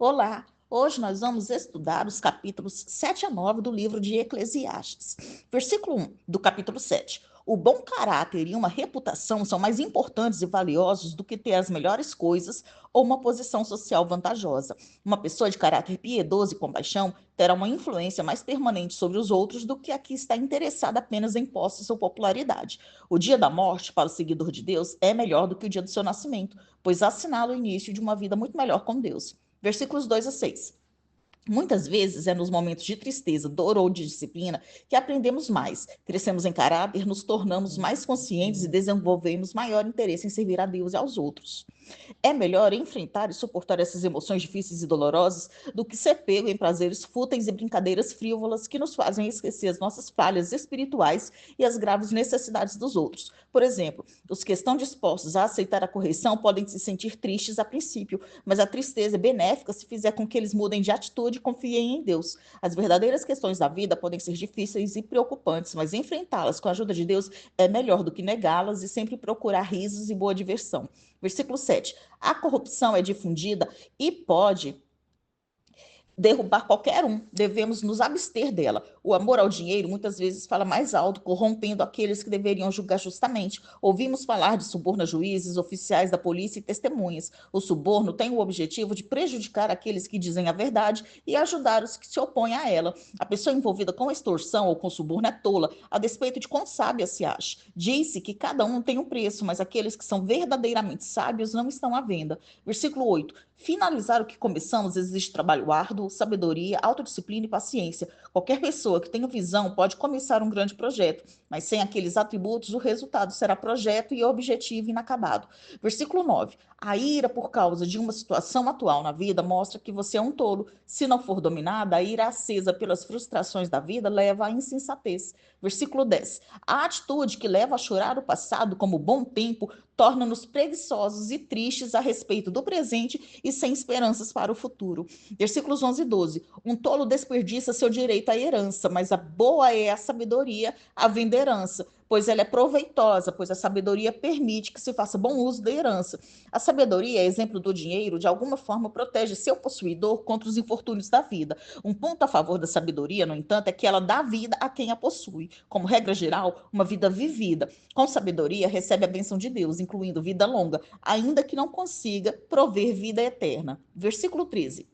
Olá! Hoje nós vamos estudar os capítulos 7 a 9 do livro de Eclesiastes. Versículo 1 do capítulo 7. O bom caráter e uma reputação são mais importantes e valiosos do que ter as melhores coisas ou uma posição social vantajosa. Uma pessoa de caráter piedoso e compaixão terá uma influência mais permanente sobre os outros do que a que está interessada apenas em posses ou popularidade. O dia da morte, para o seguidor de Deus, é melhor do que o dia do seu nascimento, pois assinala o início de uma vida muito melhor com Deus. Versículos 2 a 6. Muitas vezes é nos momentos de tristeza, dor ou de disciplina que aprendemos mais, crescemos em caráter, nos tornamos mais conscientes e desenvolvemos maior interesse em servir a Deus e aos outros. É melhor enfrentar e suportar essas emoções difíceis e dolorosas do que ser pego em prazeres fúteis e brincadeiras frívolas que nos fazem esquecer as nossas falhas espirituais e as graves necessidades dos outros. Por exemplo, os que estão dispostos a aceitar a correção podem se sentir tristes a princípio, mas a tristeza é benéfica se fizer com que eles mudem de atitude e confiem em Deus. As verdadeiras questões da vida podem ser difíceis e preocupantes, mas enfrentá-las com a ajuda de Deus é melhor do que negá-las e sempre procurar risos e boa diversão. Versículo 7. A corrupção é difundida e pode derrubar qualquer um, devemos nos abster dela. O amor ao dinheiro muitas vezes fala mais alto, corrompendo aqueles que deveriam julgar justamente. Ouvimos falar de suborno a juízes, oficiais da polícia e testemunhas. O suborno tem o objetivo de prejudicar aqueles que dizem a verdade e ajudar os que se opõem a ela. A pessoa envolvida com extorsão ou com suborno é tola, a despeito de quão sábia se acha. Diz-se que cada um tem um preço, mas aqueles que são verdadeiramente sábios não estão à venda. Versículo 8. Finalizar o que começamos exige trabalho árduo, sabedoria, autodisciplina e paciência. Qualquer pessoa que tenha visão pode começar um grande projeto, mas sem aqueles atributos, o resultado será projeto e objetivo inacabado. Versículo 9. A ira por causa de uma situação atual na vida mostra que você é um tolo. Se não for dominada, a ira acesa pelas frustrações da vida leva à insensatez. Versículo 10. A atitude que leva a chorar o passado como bom tempo torna-nos preguiçosos e tristes a respeito do presente e sem esperanças para o futuro. Versículos 11 e 12. Um tolo desperdiça seu direito à herança, mas a boa é a sabedoria, havendo herança, pois ela é proveitosa, pois a sabedoria permite que se faça bom uso da herança. A sabedoria, exemplo do dinheiro, de alguma forma protege seu possuidor contra os infortúnios da vida. Um ponto a favor da sabedoria, no entanto, é que ela dá vida a quem a possui. Como regra geral, uma vida vivida com sabedoria recebe a bênção de Deus, incluindo vida longa, ainda que não consiga prover vida eterna. Versículo 13.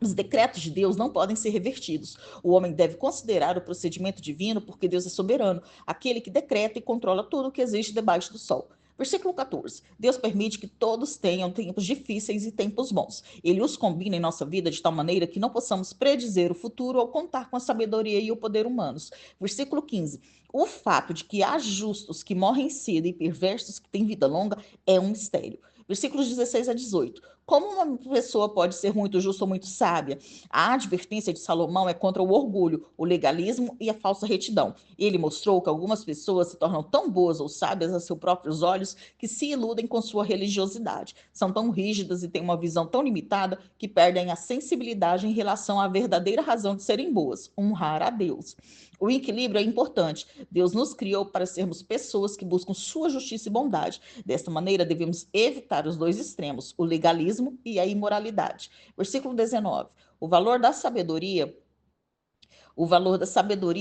Os decretos de Deus não podem ser revertidos. O homem deve considerar o procedimento divino porque Deus é soberano, aquele que decreta e controla tudo o que existe debaixo do sol. Versículo 14. Deus permite que todos tenham tempos difíceis e tempos bons. Ele os combina em nossa vida de tal maneira que não possamos predizer o futuro ou contar com a sabedoria e o poder humanos. Versículo 15. O fato de que há justos que morrem cedo e perversos que têm vida longa é um mistério. Versículos 16 a 18. Como uma pessoa pode ser muito justa ou muito sábia? A advertência de Salomão é contra o orgulho, o legalismo e a falsa retidão. Ele mostrou que algumas pessoas se tornam tão boas ou sábias a seus próprios olhos que se iludem com sua religiosidade. São tão rígidas e têm uma visão tão limitada que perdem a sensibilidade em relação à verdadeira razão de serem boas, honrar a Deus. O equilíbrio é importante. Deus nos criou para sermos pessoas que buscam sua justiça e bondade. Desta maneira, devemos evitar os dois extremos, o legalismo e a imoralidade. Versículo 19. O valor da sabedoria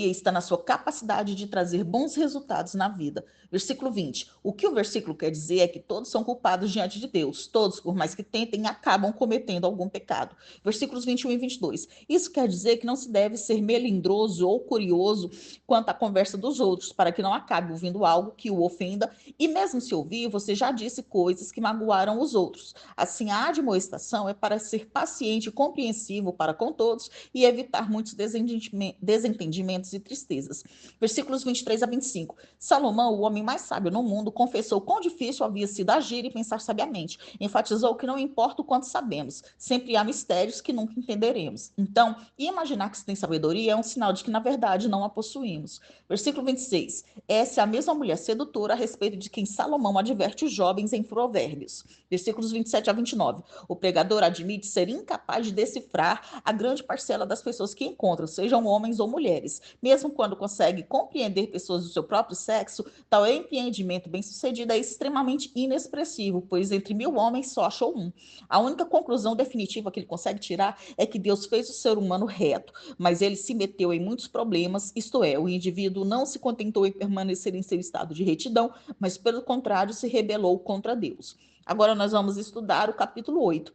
está na sua capacidade de trazer bons resultados na vida. Versículo 20. O que o versículo quer dizer é que todos são culpados diante de Deus. Todos, por mais que tentem, acabam cometendo algum pecado. Versículos 21 e 22. Isso quer dizer que não se deve ser melindroso ou curioso quanto à conversa dos outros, para que não acabe ouvindo algo que o ofenda. E mesmo se ouvir, você já disse coisas que magoaram os outros. Assim, a admoestação é para ser paciente e compreensivo para com todos e evitar muitos desentendimentos e tristezas. Versículos 23 a 25. Salomão, o homem mais sábio no mundo, confessou quão difícil havia sido agir e pensar sabiamente. Enfatizou que não importa o quanto sabemos, sempre há mistérios que nunca entenderemos. Então, imaginar que se tem sabedoria é um sinal de que, na verdade, não a possuímos. Versículo 26. Essa é a mesma mulher sedutora a respeito de quem Salomão adverte os jovens em Provérbios. Versículos 27 a 29. O pregador admite ser incapaz de decifrar a grande parcela das pessoas que encontram, sejam homens ou mulheres. Mesmo quando consegue compreender pessoas do seu próprio sexo, tal empreendimento bem-sucedido é extremamente inexpressivo, pois entre 1000 homens só achou um. A única conclusão definitiva que ele consegue tirar é que Deus fez o ser humano reto, mas ele se meteu em muitos problemas, isto é, o indivíduo não se contentou em permanecer em seu estado de retidão, mas pelo contrário se rebelou contra Deus. Agora nós vamos estudar o capítulo 8.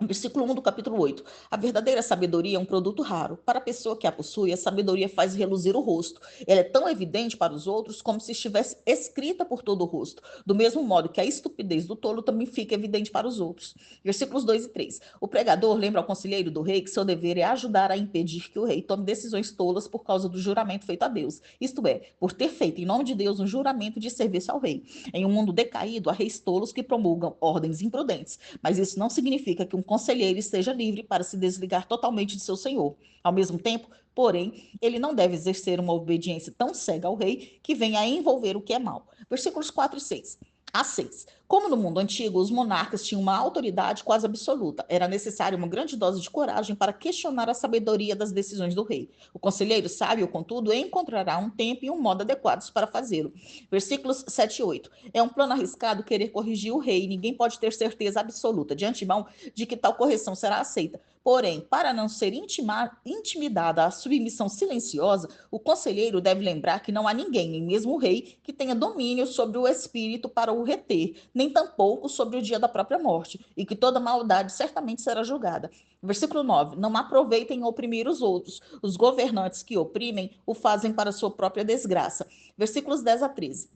Versículo 1 do capítulo 8. A verdadeira sabedoria é um produto raro. Para a pessoa que a possui, a sabedoria faz reluzir o rosto. Ela é tão evidente para os outros como se estivesse escrita por todo o rosto. Do mesmo modo que a estupidez do tolo também fica evidente para os outros. Versículos 2 e 3. O pregador lembra ao conselheiro do rei que seu dever é ajudar a impedir que o rei tome decisões tolas por causa do juramento feito a Deus. Isto é, por ter feito em nome de Deus um juramento de serviço ao rei. Em um mundo decaído, há reis tolos que promulgam ordens imprudentes, mas isso não significa que um conselheiro esteja livre para se desligar totalmente de seu senhor. Ao mesmo tempo, porém, ele não deve exercer uma obediência tão cega ao rei que venha a envolver o que é mal. Versículos 4 e 6. A 6. Como no mundo antigo, os monarcas tinham uma autoridade quase absoluta. Era necessária uma grande dose de coragem para questionar a sabedoria das decisões do rei. O conselheiro sábio, contudo, encontrará um tempo e um modo adequados para fazê-lo. Versículos 7 e 8. É um plano arriscado querer corrigir o rei. Ninguém pode ter certeza absoluta de antemão de que tal correção será aceita. Porém, para não ser intimidada à submissão silenciosa, o conselheiro deve lembrar que não há ninguém, nem mesmo o rei, que tenha domínio sobre o espírito para o reter, nem tampouco sobre o dia da própria morte, e que toda maldade certamente será julgada. Versículo 9. Não aproveitem oprimir os outros. Os governantes que oprimem o fazem para sua própria desgraça. Versículos 10 a 13.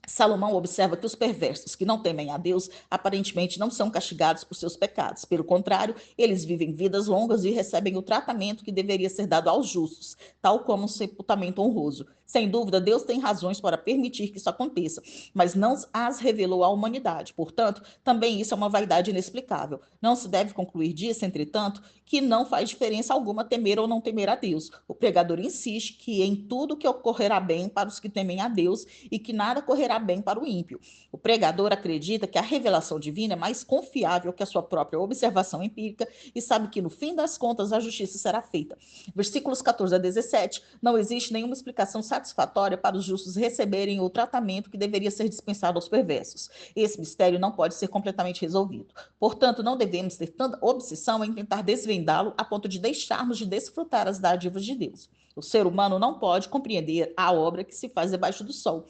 Salomão observa que os perversos que não temem a Deus aparentemente não são castigados por seus pecados. Pelo contrário, eles vivem vidas longas e recebem o tratamento que deveria ser dado aos justos, tal como um sepultamento honroso. Sem dúvida, Deus tem razões para permitir que isso aconteça, mas não as revelou à humanidade. Portanto, também isso é uma vaidade inexplicável. Não se deve concluir disso, entretanto, que não faz diferença alguma temer ou não temer a Deus. O pregador insiste que em tudo que ocorrerá bem para os que temem a Deus e que nada correrá bem para o ímpio. O pregador acredita que a revelação divina é mais confiável que a sua própria observação empírica e sabe que, no fim das contas, a justiça será feita. Versículos 14 a 17. Não existe nenhuma explicação satisfatória para os justos receberem o tratamento que deveria ser dispensado aos perversos. Esse mistério não pode ser completamente resolvido. Portanto, não devemos ter tanta obsessão em tentar desvendá-lo a ponto de deixarmos de desfrutar as dádivas de Deus. O ser humano não pode compreender a obra que se faz debaixo do sol.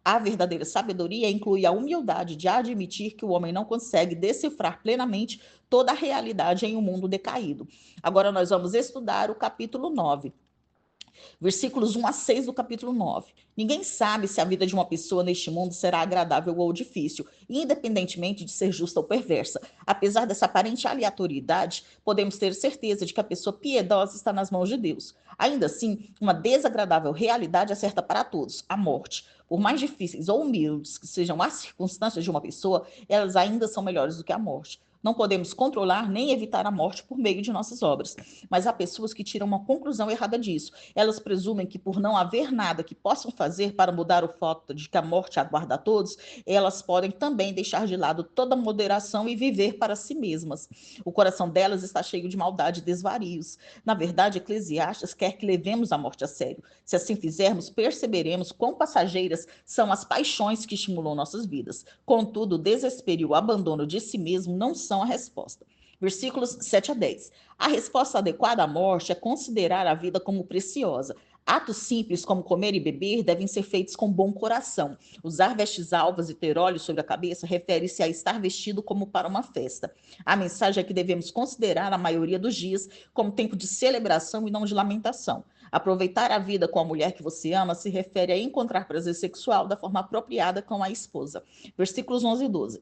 A verdadeira sabedoria inclui a humildade de admitir que o homem não consegue decifrar plenamente toda a realidade em um mundo decaído. Agora nós vamos estudar o capítulo 9. Versículos 1 a 6 do capítulo 9. Ninguém sabe se a vida de uma pessoa neste mundo será agradável ou difícil, independentemente de ser justa ou perversa. Apesar dessa aparente aleatoriedade, podemos ter certeza de que a pessoa piedosa está nas mãos de Deus. Ainda assim, uma desagradável realidade é certa para todos, a morte. Por mais difíceis ou humildes que sejam as circunstâncias de uma pessoa, elas ainda são melhores do que a morte. Não podemos controlar nem evitar a morte por meio de nossas obras. Mas há pessoas que tiram uma conclusão errada disso. Elas presumem que, por não haver nada que possam fazer para mudar o fato de que a morte aguarda a todos, elas podem também deixar de lado toda moderação e viver para si mesmas. O coração delas está cheio de maldade e desvarios. Na verdade, Eclesiastes quer que levemos a morte a sério. Se assim fizermos, perceberemos quão passageiras são as paixões que estimulam nossas vidas. Contudo, o desespero e o abandono de si mesmo não são a resposta. Versículos 7 a 10. A resposta adequada à morte é considerar a vida como preciosa. Atos simples como comer e beber devem ser feitos com bom coração. Usar vestes alvas e ter óleo sobre a cabeça refere-se a estar vestido como para uma festa. A mensagem é que devemos considerar a maioria dos dias como tempo de celebração e não de lamentação. Aproveitar a vida com a mulher que você ama se refere a encontrar prazer sexual da forma apropriada com a esposa. Versículos 11 e 12.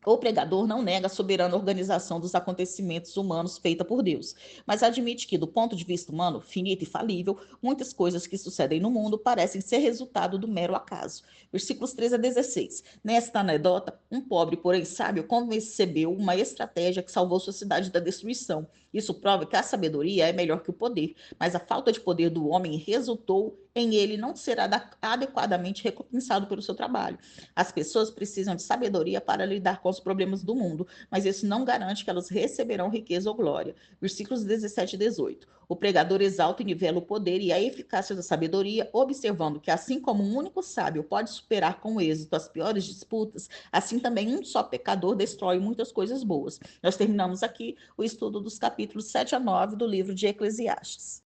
O pregador não nega a soberana organização dos acontecimentos humanos feita por Deus, mas admite que, do ponto de vista humano, finito e falível, muitas coisas que sucedem no mundo parecem ser resultado do mero acaso. Versículos 13 a 16. Nesta anedota, um pobre, porém sábio, concebeu uma estratégia que salvou sua cidade da destruição. Isso prova que a sabedoria é melhor que o poder, mas a falta de poder do homem resultou em ele não ser adequadamente recompensado pelo seu trabalho. As pessoas precisam de sabedoria para lidar com os problemas do mundo, mas isso não garante que elas receberão riqueza ou glória. Versículos 17 e 18. O pregador exalta e nivela o poder e a eficácia da sabedoria, observando que, assim como um único sábio pode superar com êxito as piores disputas, assim também um só pecador destrói muitas coisas boas. Nós terminamos aqui o estudo dos capítulos 7 a 9 do livro de Eclesiastes.